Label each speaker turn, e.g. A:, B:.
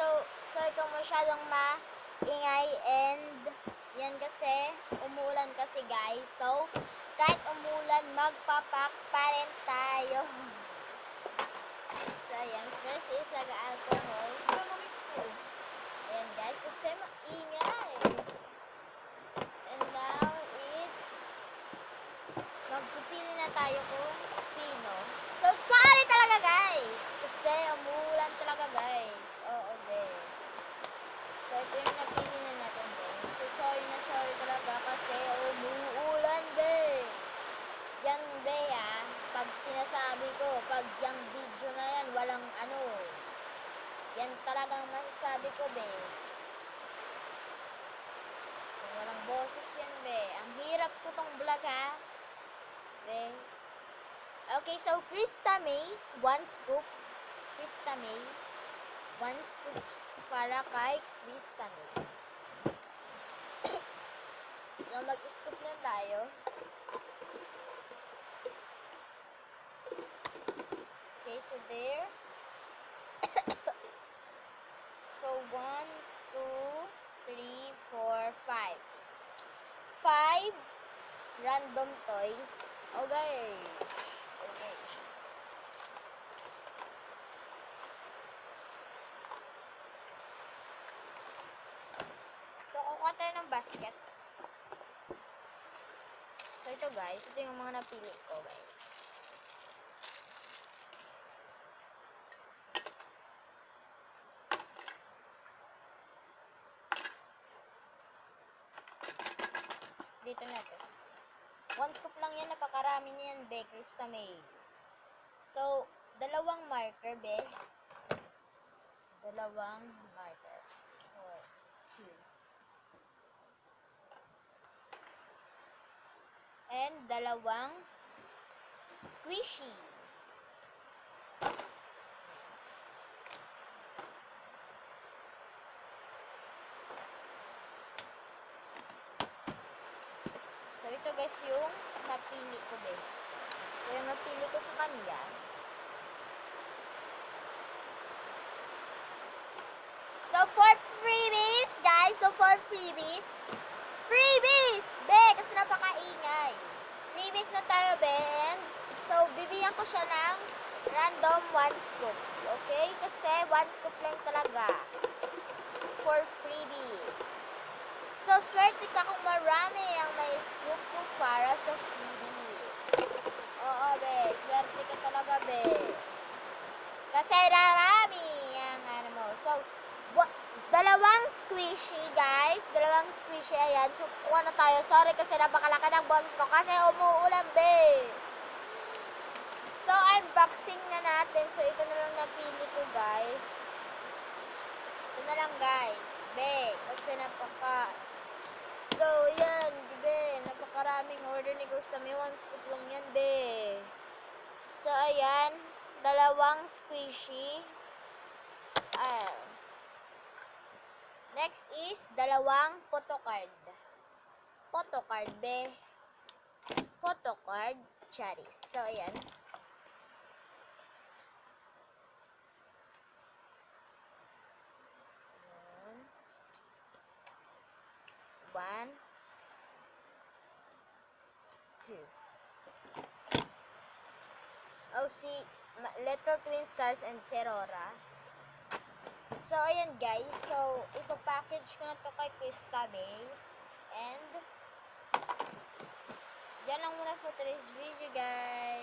A: So ito masyadong maingay and yan kasi umuulan kasi guys. So kahit umulan magpapak pa rin tayo. So yan, first is nag-alcohol. Ayan guys, kasi maingay. And now it's magpipili na tayo kung sino. So sorry talaga guys. Kasi umuulan talaga guys. Oo, be. So, ito yung napili na natin, be. So, sorry talaga kasi umuulan, be. Yan, be, ha. Pag sinasabi ko, pag yung video na yan, walang ano. Yan talagang masasabi ko, be. Walang boses yan, be. Ang hirap ko tong vlog, ha. Be. Okay, so, Krista May, 1 scoop. Krista May, 1 scoop para kay Krista May. So, mag-scoop na tayo. Okay, so there. So, 1, 2, 3, 4, 5. 5 random toys. Okay. Okay. So, kukuha tayo ng basket. So, ito guys. Ito yung mga napili ko guys. Dito natin. 1 scoop lang yan. Napakarami niyan, be. Krista May. So, 2 marker, be. 2 marker. 4, 2. And 2 squishy. So, ito guys yung napili ko, be. So, yung napili ko sa kanya. So, for freebies, guys. So, for freebies. Freebies! Be, kasi napakaingay. Freebies na tayo, be. And, so, bibigyan ko siya ng random 1 scoop. Okay? Kasi 1 scoop lang talaga. For freebies. So, swerte ka kung marami ang may scoop ko para sa freebies. Oo, be. Swerte ka talaga, be. Kasi rarami ang ano mo. So, 2 squishy, guys. 2 squishy. Ayan. So, kuha na tayo. Sorry kasi napakalaki ng bones ko kasi umuulan, be. So, unboxing na natin. So, ito na lang napili ko, guys. Ito na lang, guys. Be. Kasi So, yan. Be. Napakaraming order ni Krista May. 1 scoop lang yan, be. So, ayan. 2 squishy. Next is 2 photocard. Photocard, be. Photocard cherries. So, ayan. One, 2. OC, Little Twin Stars and Serora. So, ayan guys. So, ipapackage ko na to kay Krista May. And, dyan lang muna for today's video guys.